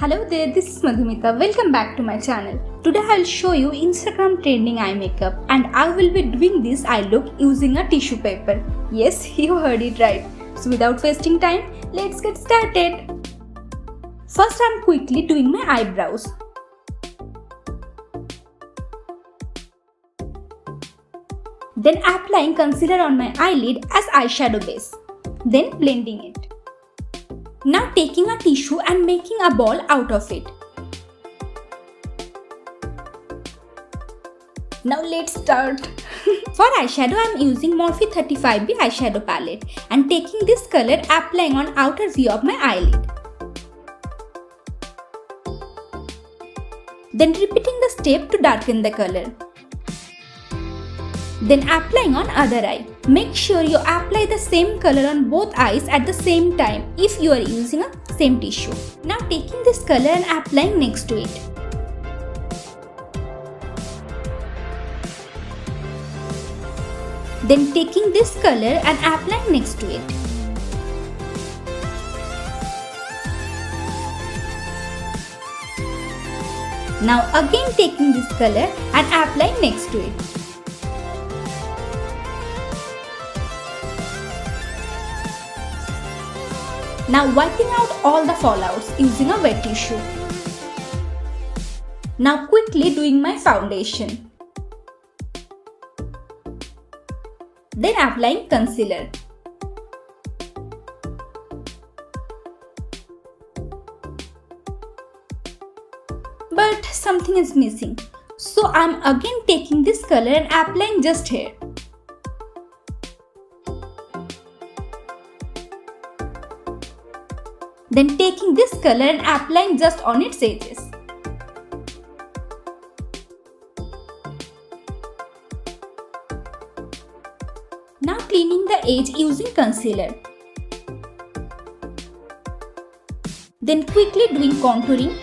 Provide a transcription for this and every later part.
Hello there, this is Madhumita. Welcome back to my channel. Today I will show you Instagram trending eye makeup and I will be doing this eye look using a tissue paper. Yes, you heard it right. So without wasting time, let's get started. First I am quickly doing my eyebrows. Then applying concealer on my eyelid as eyeshadow base. Then blending it. Now taking a tissue and making a ball out of it. Now let's start. For eyeshadow I am using Morphe 35B eyeshadow palette and taking this color applying on outer view of my eyelid. Then repeating the step to darken the color. Then applying on other eye. Make sure you apply the same color on both eyes at the same time if you are using a same tissue. Now taking this color and applying next to it. Then taking this color and applying next to it. Now again taking this color and applying next to it. Now wiping out all the fallouts using a wet tissue. Now quickly doing my foundation. Then applying concealer. But something is missing. So I am again taking this color and applying just here. Then taking this color and applying just on its edges. Now cleaning the edge using concealer. Then quickly doing contouring.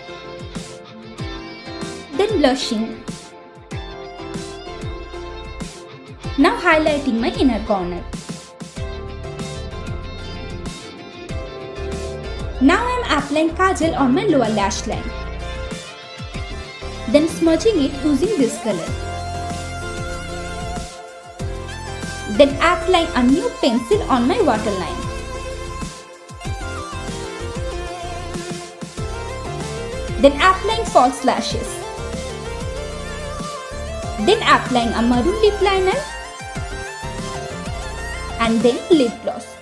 Then blushing. Now highlighting my inner corner. Now I am applying kajal on my lower lash line. Then smudging it using this color. Then applying a new pencil on my waterline. Then applying false lashes. Then applying a maroon lip liner. And then lip gloss.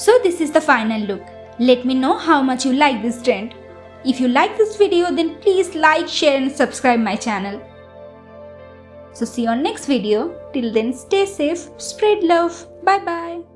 So this is the final look. Let me know how much you like this trend. If you like this video then please like, share and subscribe my channel. So see you on next video. Till then stay safe, spread love. Bye bye.